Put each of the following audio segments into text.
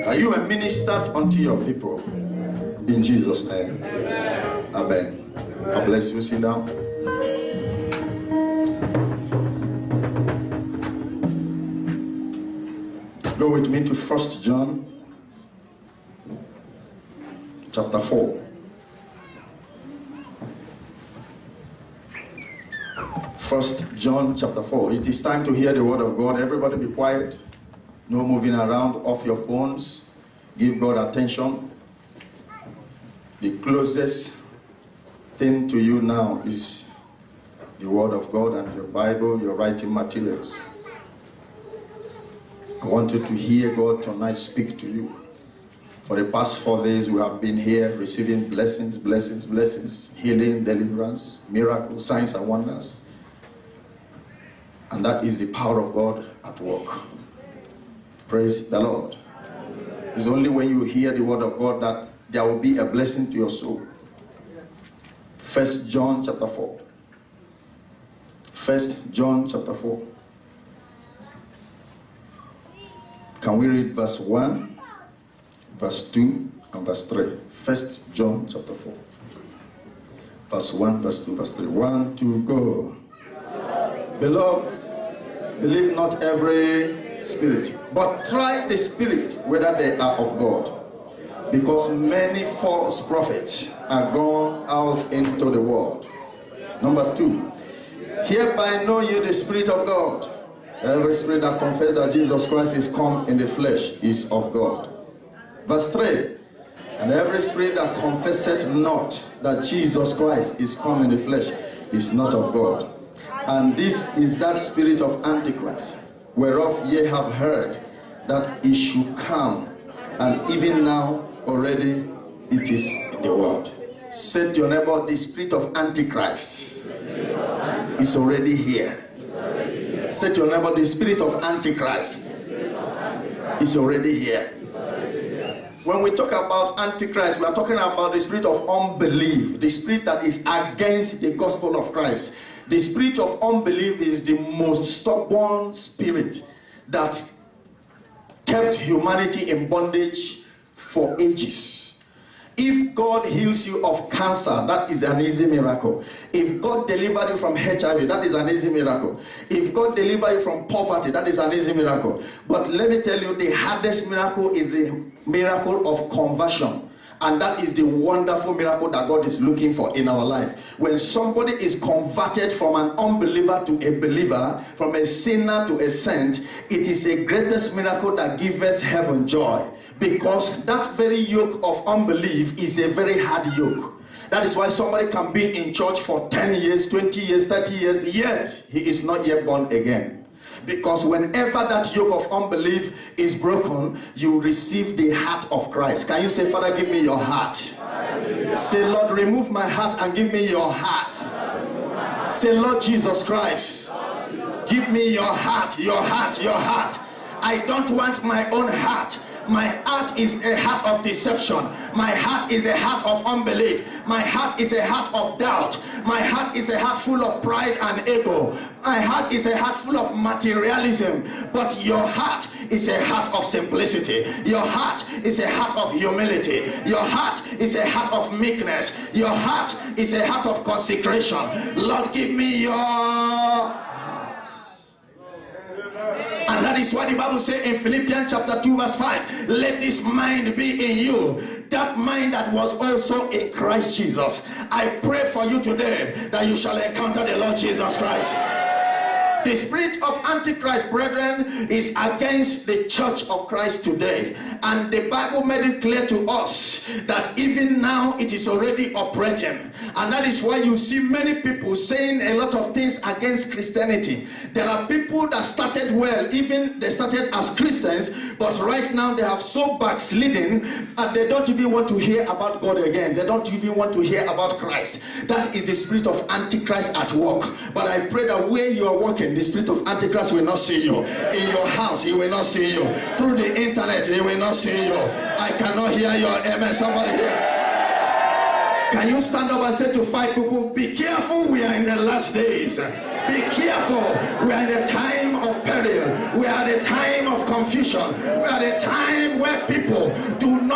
Are you ministered unto your people? In Jesus' name. Amen. God bless you. Sit down. Go with me to 1 John chapter 4. 1 John chapter 4. It is time to hear the word of God. Everybody be quiet. No moving around off your phones. Give God attention. The closest thing to you now is the word of God and your Bible, your writing materials. I want you to hear God tonight speak to you. For the past 4 days, we have been here receiving blessings, healing, deliverance, miracles, signs and wonders. And that is the power of God at work. Praise the Lord. It's only when you hear the word of God that there will be a blessing to your soul. 1 John chapter 4. 1 John chapter 4. Can we read verse 1, verse 2, and verse 3? 1 John chapter 4. Verse 1, verse 2, verse 3. 1, 2, go. Beloved, believe not every spirit, but try the spirit whether they are of God. Because many false prophets are gone out into the world. Number 2, hereby know you the Spirit of God. Every spirit that confesses that Jesus Christ is come in the flesh is of God. Verse 3, and every spirit that confesseth not that Jesus Christ is come in the flesh is not of God. And this is that spirit of Antichrist, whereof ye have heard that it should come, and even now already it is in the world. Say to your neighbor, the spirit of Antichrist is already here. Say to your neighbor, the spirit of Antichrist is already here. When we talk about Antichrist, we are talking about the spirit of unbelief, the spirit that is against the gospel of Christ. The spirit of unbelief is the most stubborn spirit that kept humanity in bondage for ages. If God heals you of cancer, that is an easy miracle. If God delivered you from HIV, that is an easy miracle. If God delivered you from poverty, that is an easy miracle. But let me tell you, the hardest miracle is the miracle of conversion. And that is the wonderful miracle that God is looking for in our life. When somebody is converted from an unbeliever to a believer, from a sinner to a saint, it is a greatest miracle that gives us heaven joy. Because that very yoke of unbelief is a very hard yoke. That is why somebody can be in church for 10 years, 20 years, 30 years, yet he is not yet born again. Because whenever that yoke of unbelief is broken, you receive the heart of Christ. Can you say, Father, give me your heart? Say, Lord, remove my heart and give me your heart. Say, Lord Jesus Christ, give me your heart, your heart, your heart. I don't want my own heart. My heart is a heart of deception. My heart is a heart of unbelief. My heart is a heart of doubt. My heart is a heart full of pride and ego. My heart is a heart full of materialism. But your heart is a heart of simplicity. Your heart is a heart of humility. Your heart is a heart of meekness. Your heart is a heart of consecration. Lord, give me your... And that is why the Bible says in Philippians chapter 2 verse 5, let this mind be in you, that mind that was also in Christ Jesus. I pray for you today that you shall encounter the Lord Jesus Christ. The spirit of Antichrist, brethren, is against the church of Christ today. And the Bible made it clear to us that even now it is already operating. And that is why you see many people saying a lot of things against Christianity. There are people that started well, even they started as Christians, but right now they have so backslidden and they don't even want to hear about God again. They don't even want to hear about Christ. That is the spirit of Antichrist at work. But I pray that where you are working, the spirit of Antichrist will not see you. In your house, he will not see you. Through the internet, he will not see you. I cannot hear your amen. Somebody here. Can you stand up and say to 5 people, be careful, we are in the last days. Be careful, we are in the time of peril. We are at the time of confusion. We are at the time where people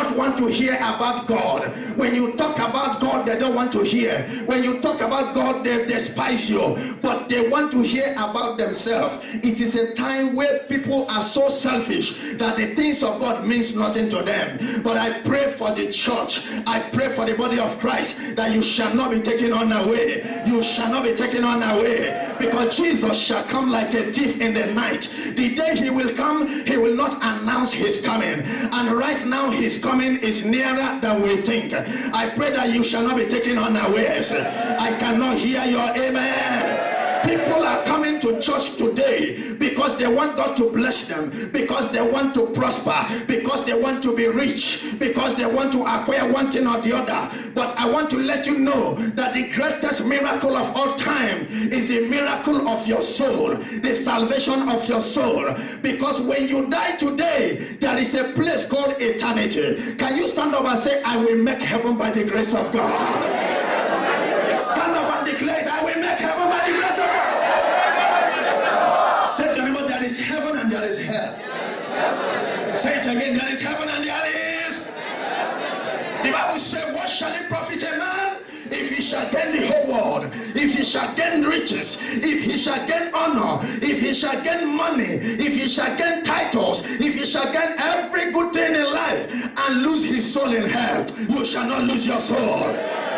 not want to hear about God. When you talk about God, they don't want to hear. When you talk about God, they despise you, but they want to hear about themselves. It is a time where people are so selfish that the things of God means nothing to them. But I pray for the church, I pray for the body of Christ, that you shall not be taken unaware. You shall not be taken unaware, because Jesus shall come like a thief in the night. The day he will come, he will not announce his coming, and right now his coming is nearer than we think. I pray that you shall not be taken unawares. I cannot hear your amen. People are coming to church today because they want God to bless them, because they want to prosper, because they want to be rich, because they want to acquire one thing or the other. But I want to let you know that the greatest miracle of all time is the miracle of your soul, the salvation of your soul. Because when you die today, there is a place called eternity. Can you stand up and say, I will make heaven by the grace of God? Stand up and declare it, I will make heaven by the grace of God. Say to me, there is heaven and there is hell. Say it again, there is heaven and there is. The Bible says, what shall it profit a man if he shall gain the whole world, if he shall gain riches, if he shall gain honor, if he shall gain money, if he shall gain titles, if he shall gain every good thing in life and lose his soul in hell? You shall not lose your soul.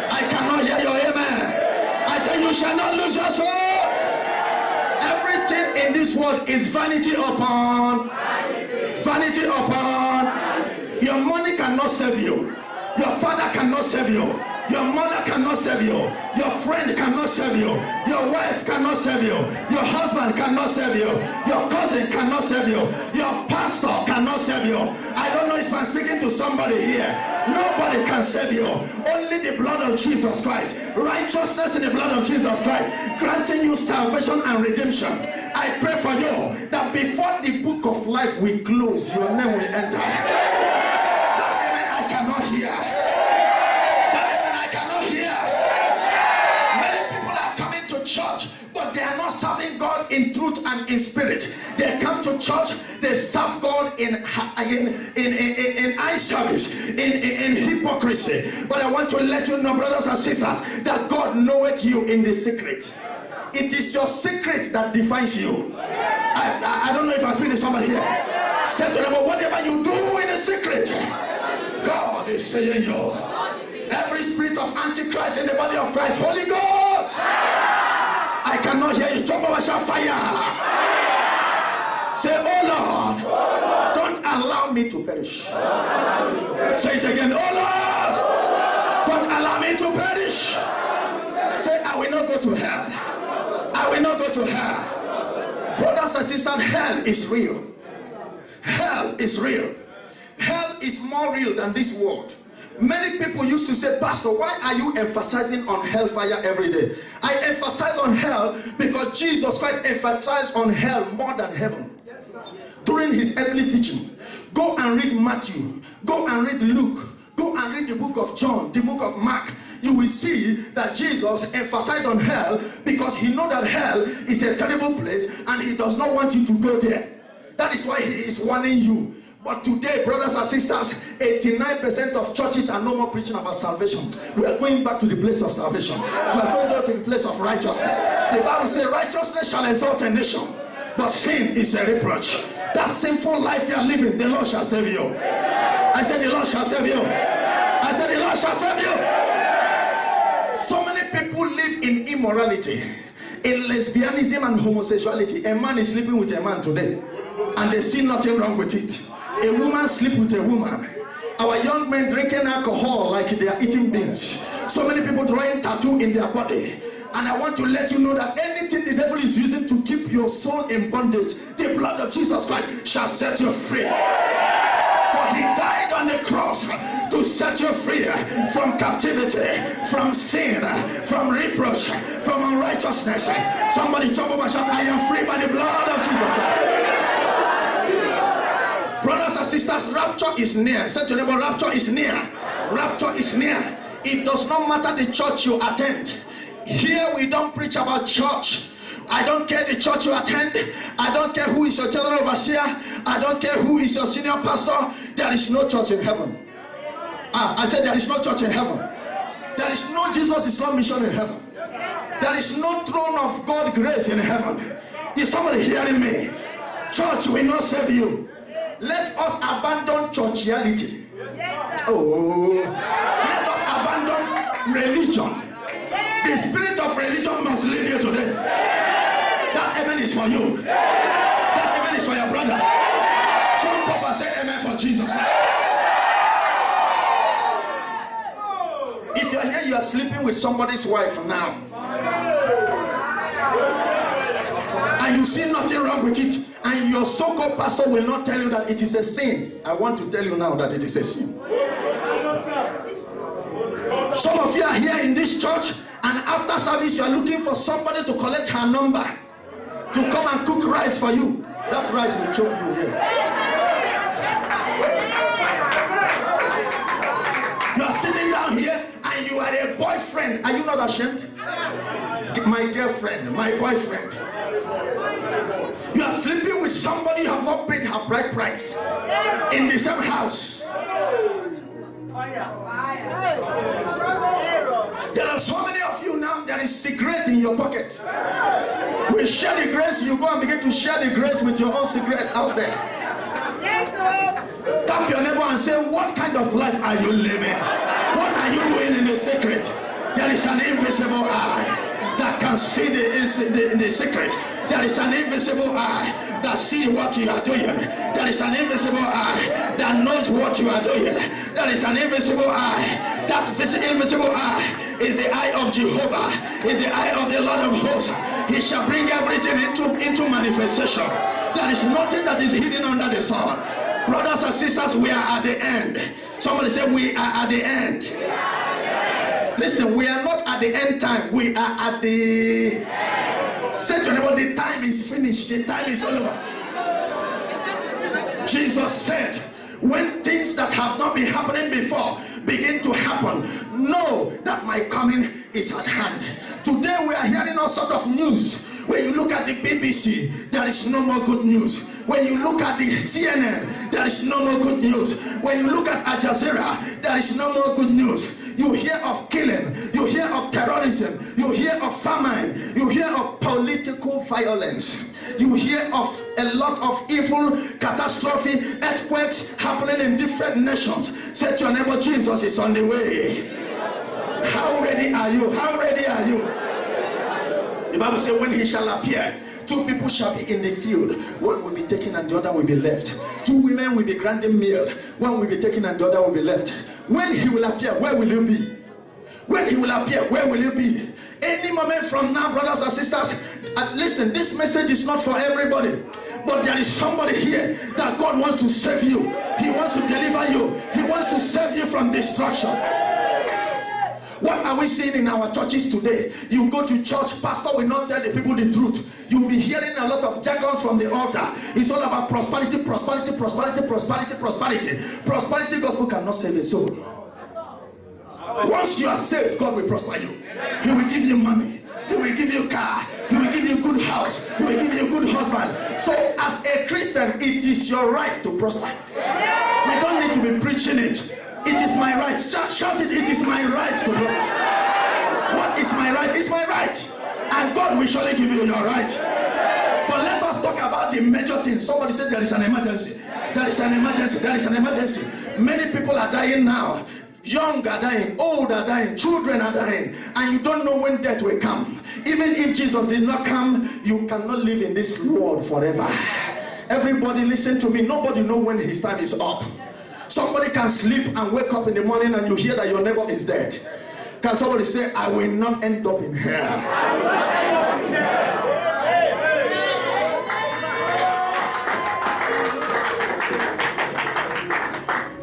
I cannot hear your amen. I say you shall not lose your soul. Everything in this world is vanity upon vanity upon. Your money cannot save you. Your father cannot save you. Your mother cannot save you. Your friend cannot save you. Your wife cannot save you. Your husband cannot save you. Your cousin cannot save you. Your pastor cannot save you. I don't know if I'm speaking to somebody here. Nobody can save you. Only the blood of Jesus Christ. Righteousness in the blood of Jesus Christ, granting you salvation and redemption. I pray for you that before the book of life will close, your name will enter. That amen I cannot hear. Serving God in truth and in spirit. They come to church, they serve God in eye service, in hypocrisy. But I want to let you know, brothers and sisters, that God knoweth you in the secret. It is your secret that defines you. I don't know if I'm speaking to somebody here. Say to them, whatever you do in the secret, God is saying you. Every spirit of Antichrist in the body of Christ, Holy Ghost, I cannot hear you. Jump over, shout fire. Say, oh Lord, don't allow me to perish. Say it again, oh Lord, don't allow me to perish. Say, I will not go to hell. I will not go to hell. Brothers and sisters, hell is real. Hell is real. Hell is more real than this world. Many people used to say, Pastor, why are you emphasizing on hellfire every day? I emphasize on hell because Jesus Christ emphasized on hell more than heaven. Yes, sir. During his earthly teaching. Go and read Matthew. Go and read Luke. Go and read the book of John, the book of Mark. You will see that Jesus emphasized on hell because he knows that hell is a terrible place and he does not want you to go there. That is why he is warning you. But today, brothers and sisters, 89% of churches are no more preaching about salvation. We are going back to the place of salvation. We are going back to the place of righteousness. The Bible says, righteousness shall exalt a nation, but sin is a reproach. That sinful life you are living, the Lord shall save you. I said, the Lord shall save you. I said, the Lord shall save you. So many people live in immorality, in lesbianism and homosexuality. A man is sleeping with a man today, and they see nothing wrong with it. A woman sleep with a woman. Our young men drinking alcohol like they are eating beans. So many people drawing tattoo in their body. And I want to let you know that anything the devil is using to keep your soul in bondage, the blood of Jesus Christ shall set you free. For he died on the cross to set you free from captivity, from sin, from reproach, from unrighteousness. Somebody jump up and shout, I am free by the blood of Jesus Christ. Brothers and sisters, rapture is near. Say to them, rapture is near. Rapture is near. It does not matter the church you attend. Here we don't preach about church. I don't care the church you attend. I don't care who is your general overseer. I don't care who is your senior pastor. There is no church in heaven. I said there is no church in heaven. There is no Jesus is not mission in heaven. There is no throne of God grace in heaven. Is somebody hearing me? Church will not save you. Let us abandon churchiality. Oh, let us abandon religion. The spirit of religion must leave you today. That amen is for you. That amen is for your brother. Some papa say amen for Jesus. If you are here, you are sleeping with somebody's wife now, and you see nothing wrong with it, and your so-called pastor will not tell you that it is a sin. I want to tell you now that it is a sin. Some of you are here in this church, and after service you are looking for somebody to collect her number to come and cook rice for you. That rice will choke you here. You are sitting down here and you are a boyfriend. Are you not ashamed? My girlfriend, my boyfriend. You are sleeping with somebody you have not paid her bride price in the same house. There are so many of you now, there is cigarette in your pocket. We share the grace, you go and begin to share the grace with your own cigarette out there. Tap your neighbor and say, what kind of life are you living? What are you doing in the secret? There is an invisible eye that can see the secret. There is an invisible eye that sees what you are doing. There is an invisible eye that knows what you are doing. There is an invisible eye. That invisible eye is the eye of Jehovah, is the eye of the Lord of hosts. He shall bring everything into manifestation. There is nothing that is hidden under the sun. Brothers and sisters, we are at the end. Somebody say, we are at the end. Listen, we are not at the end time. We are at the end. Say to them, the time is finished. The time is over. Jesus said, when things that have not been happening before begin to happen, know that my coming is at hand. Today we are hearing all sorts of news. When you look at the BBC, there is no more good news. When you look at the CNN, there is no more good news. When you look at Al Jazeera, there is no more good news. You hear of killing, you hear of terrorism, you hear of famine, you hear of political violence, you hear of a lot of evil, catastrophe, earthquakes happening in different nations. Say to your neighbor, Jesus is on the way. How ready are you? How ready are you? The Bible says, when he shall appear, two people shall be in the field. One will be taken and the other will be left. Two women will be grinding meal. One will be taken and the other will be left. When he will appear, where will you be? When he will appear, where will you be? Any moment from now, brothers and sisters, and listen, this message is not for everybody. But there is somebody here that God wants to save you. He wants to deliver you. He wants to save you from destruction. What are we seeing in our churches today? You go to church, pastor will not tell the people the truth. You will be hearing a lot of jargons from the altar. It's all about prosperity, prosperity, prosperity, prosperity, prosperity. Prosperity gospel cannot save a soul. Once you are saved, God will prosper you. He will give you money. He will give you a car. He will give you a good house. He will give you a good husband. So as a Christian, it is your right to prosper. We don't need to be preaching it. It is my right. Shout it. It is my right to prosper. What is my right? It's my right. And God will surely give you your right. But let us talk about the major thing. Somebody said there is an emergency. There is an emergency. There is an emergency. Many people are dying now. Young are dying, old are dying, children are dying, and you don't know when death will come. Even if Jesus did not come, you cannot live in this world forever. Everybody listen to me. Nobody knows when his time is up. Somebody can sleep and wake up in the morning and you hear that your neighbor is dead. Can somebody say, I will not end up in hell?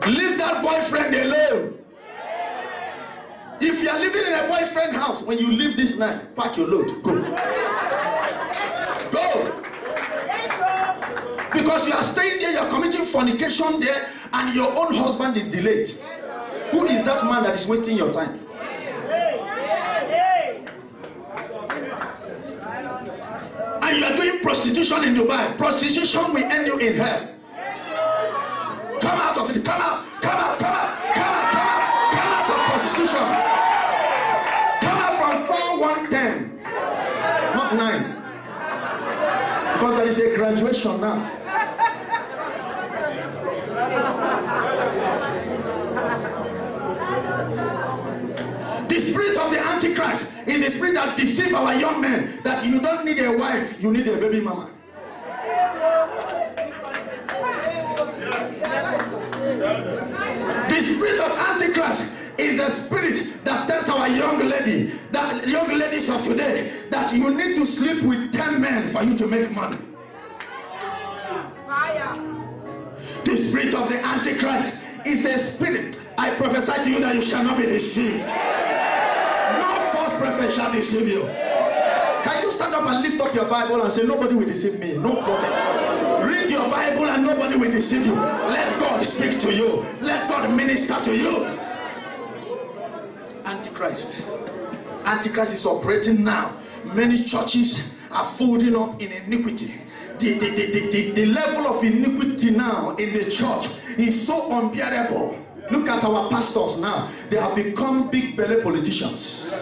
Leave that boyfriend alone. If you are living in a boyfriend house, when you leave this night, pack your load. Go. Go. Because you are staying there, you are committing fornication there, and your own husband is delayed. Who is that man that is wasting your time? And you are doing prostitution in Dubai. Prostitution will end you in hell. Come out of it. Come out. Come out. Come out. Come out. Come out. is a graduation now. The spirit of the Antichrist is the spirit that deceives our young men that you don't need a wife, you need a baby mama. The spirit of Antichrist is the spirit that tells our young lady, that young ladies of today, that you need to sleep with 10 men for you to make money. The spirit of the Antichrist is a spirit. I prophesy to you that you shall not be deceived. No false prophet shall deceive you. Can you stand up and lift up your Bible and say, nobody will deceive me? Nobody. Read your Bible and nobody will deceive you. Let God speak to you. Let God minister to you. Antichrist. Antichrist is operating now. Many churches are folding up in iniquity. The level of iniquity now in the church is so unbearable. Look at our pastors now. They have become big belly politicians,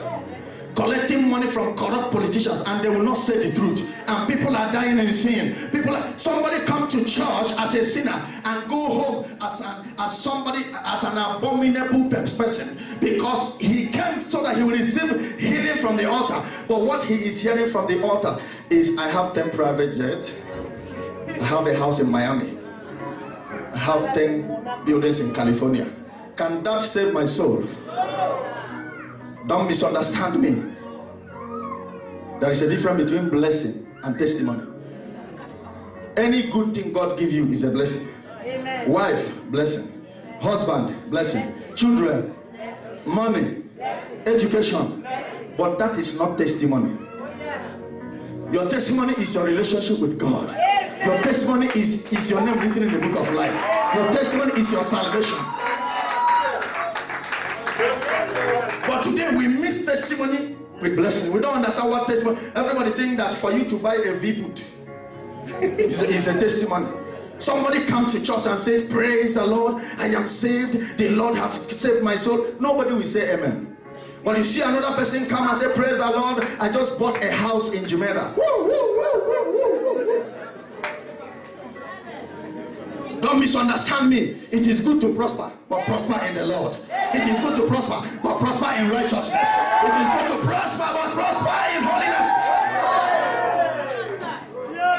collecting money from corrupt politicians, and they will not say the truth. And people are dying in sin. Somebody come to church as a sinner and go home as an abominable person, because he came so that he will receive healing from the altar. But what he is hearing from the altar is, I have 10 private jets, I have a house in Miami, I have 10 buildings in California. Can that save my soul? Don't misunderstand me. There is a difference between blessing and testimony. Any good thing God gives you is a blessing. Amen. Wife, blessing. Husband, blessing. Children, money, education. But that is not testimony. Your testimony is your relationship with God. Your testimony is your name written in the book of life. Your testimony is your salvation. But today we miss testimony with blessing. We don't understand what testimony. Everybody think that for you to buy a V-boot is a testimony. Somebody comes to church and says, praise the Lord, I am saved, the Lord has saved my soul. Nobody will say amen. But you see another person come and say, praise the Lord, I just bought a house in Jumeirah. Don't misunderstand me. It is good to prosper, but prosper in the Lord. It is good to prosper, but prosper in righteousness. It is good to prosper, but prosper in holiness.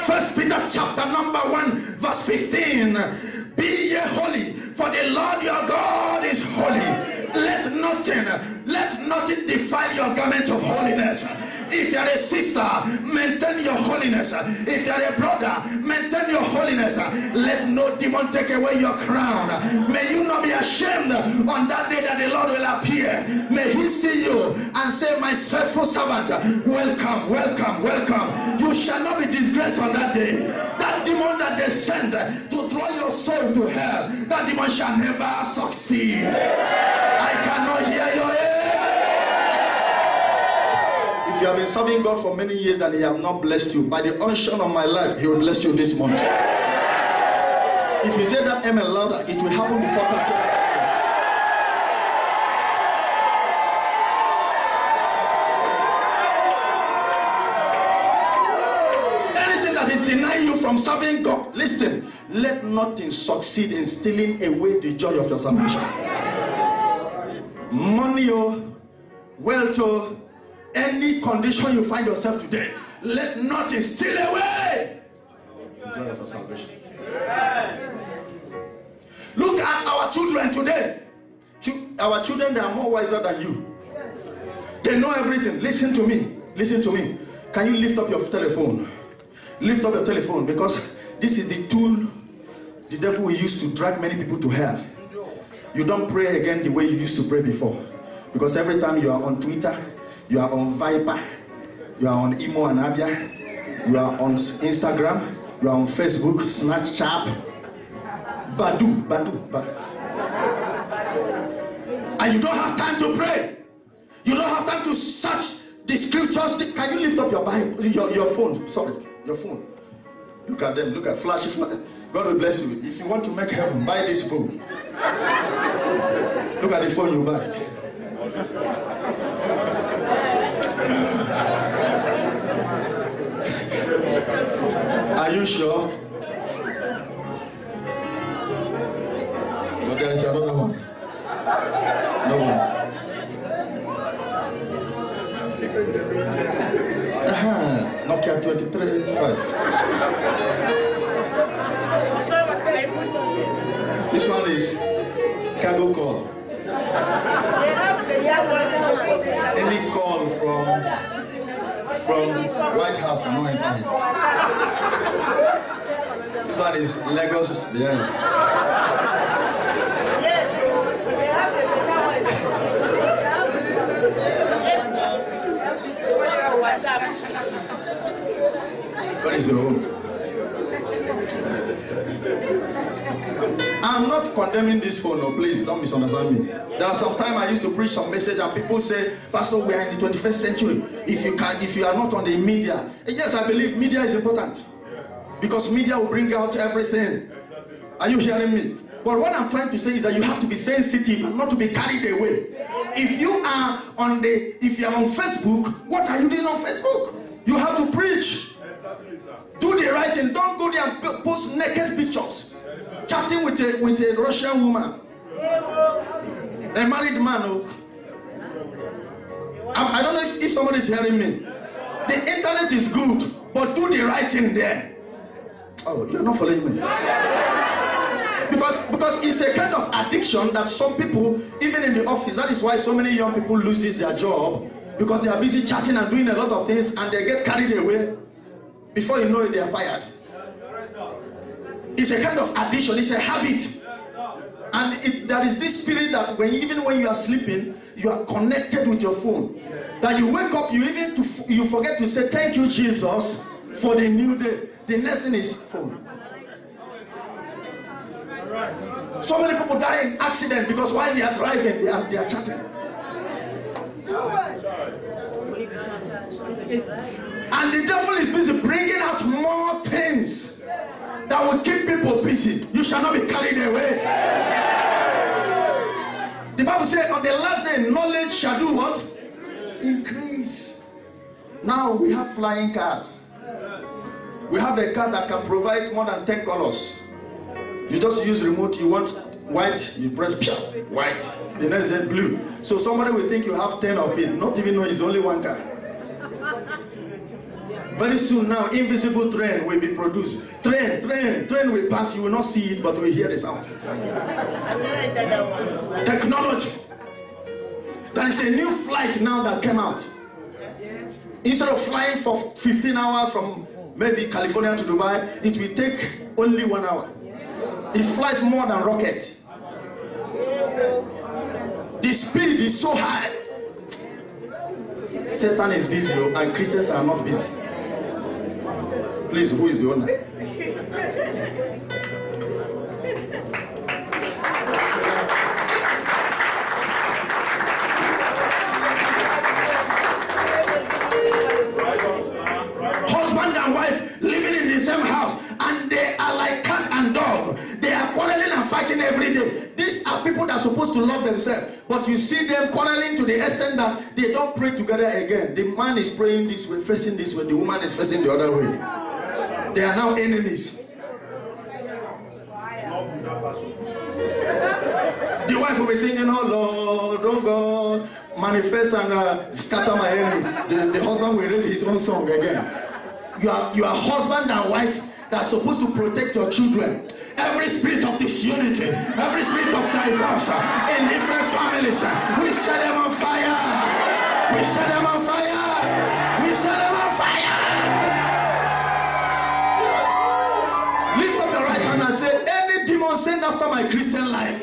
1 Peter chapter number 1 verse 15. Be ye holy, for the Lord your God is holy. Let nothing defile your garment of holiness. If you are a sister, maintain your holiness. If you are a brother, maintain your holiness. Let no demon take away your crown. May you not be ashamed on that day that the Lord will appear. May he see you and say, my faithful servant, welcome, welcome, welcome. You shall not be disgraced on that day. That demon that they send to draw your soul to hell, that demon shall never succeed. I cannot hear your amen. If you have been serving God for many years and he has not blessed you, by the unction of my life, he will bless you this month. If you say that amen louder, it will happen before 30 seconds. Anything that is denying you from serving God, listen, let nothing succeed in stealing away the joy of your salvation. Money or wealth or any condition you find yourself today, let nothing steal away the joy of your salvation. Look at our children today. Our children, they are more wiser than you. They know everything. Listen to me. Listen to me. Can you lift up your telephone? Lift up your telephone, because this is the tool the devil will use to drag many people to hell. You don't pray again the way you used to pray before. Because every time you are on Twitter, you are on Viber, you are on Imo and Abia, you are on Instagram, you are on Facebook, Snapchat, Badu. And you don't have time to pray. You don't have time to search the scriptures. Can you lift up your Bible, your phone? Sorry, your phone. Look at them, look at flashy. God will bless you. If you want to make heaven, buy this phone. Look at the phone you buy. Are you sure? But there is another one. No one. Nokia 23.5. This one is cargo call. Any call from White House cannot enter here. This one is Lagos. Yeah. What is your home? I'm not condemning this phone, no, please don't misunderstand me. There are some time I used to preach some message and people say, Pastor, we are in the 21st century. If you are not on the media, yes, I believe media is important because media will bring out everything. Are you hearing me? But what I'm trying to say is that you have to be sensitive and not to be carried away. If you are on Facebook, what are you doing on Facebook? You have to preach. Do the right thing. Don't go there and post naked pictures. Chatting with a Russian woman. A married man. I don't know if somebody is hearing me. The internet is good, but do the right thing there. Oh, you're not following me. Because it's a kind of addiction that some people, even in the office, that is why so many young people lose their job, because they are busy chatting and doing a lot of things and they get carried away. Before you know it, they are fired. It's a kind of addiction, it's a habit. And there is this spirit that even when you are sleeping, you are connected with your phone. That you wake up, you forget to say, thank you, Jesus, for the new day. The next thing is phone. So many people die in accident because while they are driving, they are chatting. And the devil is busy bringing out more things that will keep people busy. You shall not be carried away. The Bible says on the last day, knowledge shall do what? Increase. Now we have flying cars. We have a car that can provide more than 10 colors. You just use remote. You want white, you press white. The next day blue. So somebody will think you have 10 of it, not even know it's only one car. Very soon now, invisible train will be produced. Train will pass. You will not see it, but you will hear the sound. Technology. There is a new flight now that came out. Instead of flying for 15 hours from maybe California to Dubai, it will take only 1 hour. It flies more than rocket. The speed is so high. Satan is busy and Christians are not busy. Please, who is the owner? Husband and wife living in the same house, and they are like cat and dog. They are quarreling and fighting every day. These are people that are supposed to love themselves, but you see them quarreling to the extent that they don't pray together again. The man is praying this way, facing this way, the woman is facing the other way. They are now enemies. The wife will be singing, oh Lord, oh God, manifest and scatter my enemies. The husband will raise his own song again. You are husband and wife that's supposed to protect your children. Every spirit of disunity, every spirit of divorce in different families, we set them on fire. We set them on fire. We set them on fire. Lift up your right hand and say, any demon sent after my Christian life,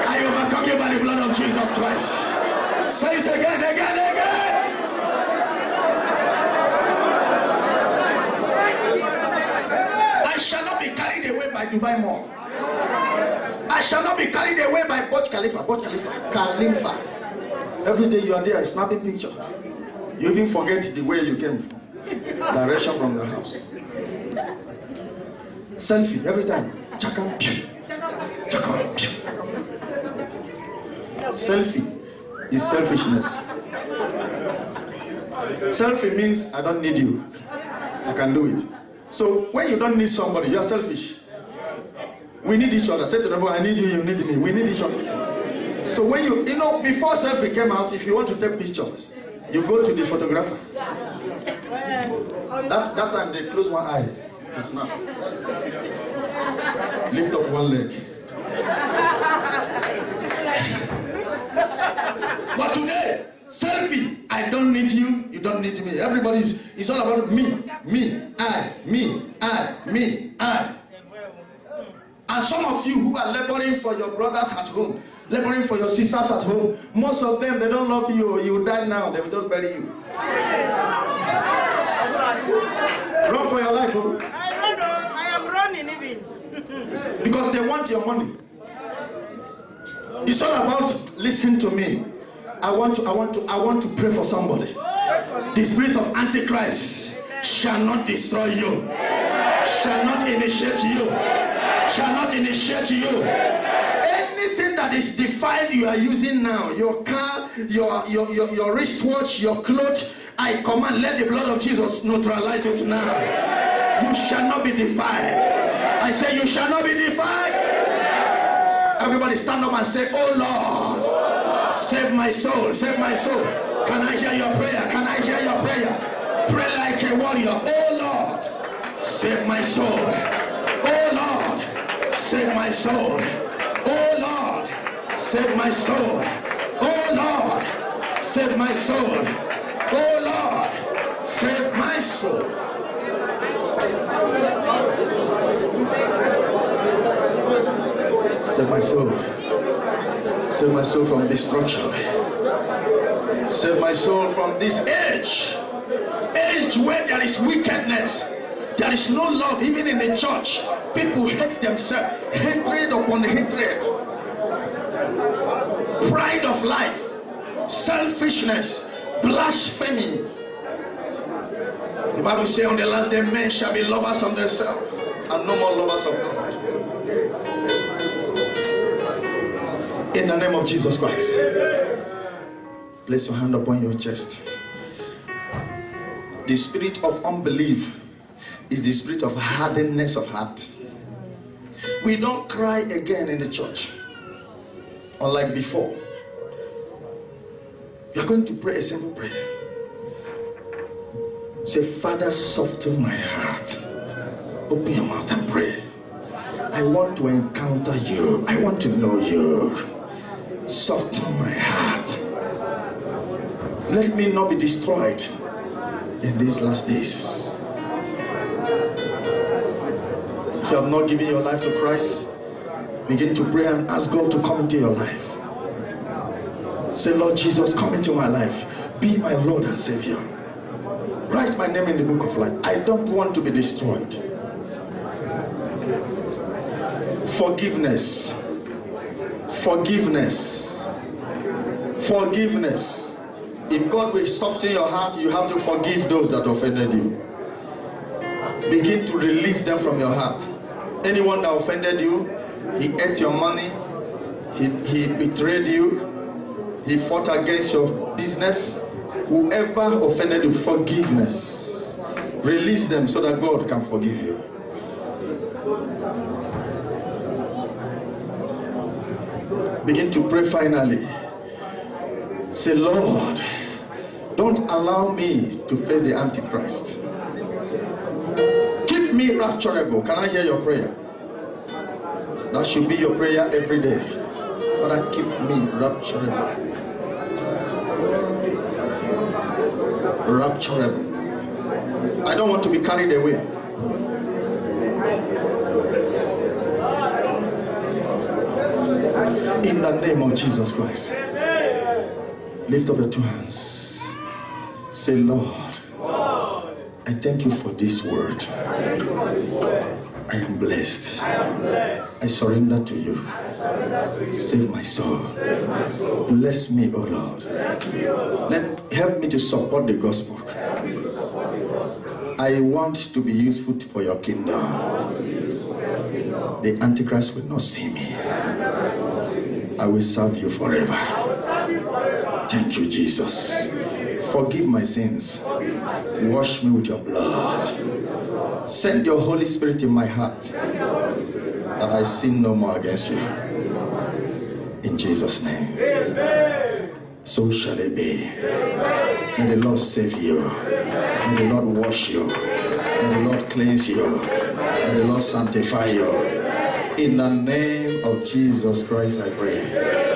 I overcome you by the blood of Jesus Christ. Say it again. I shall not be carried away by Dubai Mall. I shall not be carried away by Burj Khalifa. Every day you are there snapping picture. You even forget the way you came from. Direction from the house. Selfie every time. Selfie is selfishness. Selfie means I don't need you. I can do it. So when you don't need somebody, you're selfish. We need each other. Say to them, I need you, you need me. We need each other. So when you know, before selfie came out, if you want to take pictures, you go to the photographer. That time they close one eye to snap. Lift up one leg. But today, selfie, I don't need you, you don't need me. Everybody's, it's all about me, I. And some of you who are laboring for your brothers at home, laboring for your sisters at home, most of them, they don't love you. You die now, they will just bury you. Run for your life, oh. I don't know, I am running even. Because they want your money. It's all about, listen to me. I want to pray for somebody. The spirit of Antichrist shall not destroy you, shall not initiate you, shall not initiate you. Anything that is defiled you are using now, your car, your wristwatch, your clothes, I command, let the blood of Jesus neutralize it now. You shall not be defiled. I say you shall not be defiled. Everybody stand up and say, oh Lord, save my soul, save my soul. Can I hear your prayer? Can I hear your prayer? Pray like a warrior. Oh Lord, save my soul. Oh Lord, save my soul. Oh Lord, save my soul. Oh Lord, save my soul. Oh Lord, save my soul. Save my soul. Save my soul from destruction. Save my soul from this age where there is wickedness. There is no love even in the church. People hate themselves. Hatred upon hatred. Pride of life. Selfishness. Blasphemy. The Bible says on the last day men shall be lovers of themselves and no more lovers of God. In the name of Jesus Christ. Place your hand upon your chest. The spirit of unbelief is the spirit of hardness of heart. We don't cry again in the church, unlike before. You are going to pray a simple prayer. Say, Father, soften my heart. Open your mouth and pray. I want to encounter you. I want to know you. Soften my heart. Let me not be destroyed in these last days. If you have not given your life to Christ, begin to pray and ask God to come into your life. Say, Lord Jesus, come into my life. Be my Lord and Savior. Write my name in the book of life. I don't want to be destroyed. Forgiveness. Forgiveness. Forgiveness. If God will soften your heart, you have to forgive those that offended you. Begin to release them from your heart. Anyone that offended you, he ate your money, he betrayed you, he fought against your business. Whoever offended you, forgiveness. Release them so that God can forgive you. Begin to pray finally. Say, Lord, don't allow me to face the Antichrist. Keep me rapturable. Can I hear your prayer? That should be your prayer every day. Father, keep me rapturable. Rapturable. I don't want to be carried away. In the name of Jesus Christ. Lift up your two hands. Say, Lord, I thank you for this word. I am blessed. I surrender to you. Save my soul. Bless me, O Lord. Help me to support the gospel. I want to be useful for your kingdom. The Antichrist will not see me. I will serve you forever. Thank you, Jesus. Forgive my sins. Wash me with your blood. Send your Holy Spirit in my heart, that I sin no more against you. In Jesus' name. So shall it be. May the Lord save you. May the Lord wash you. May the Lord cleanse you. May the Lord sanctify you. In the name of Jesus Christ I pray.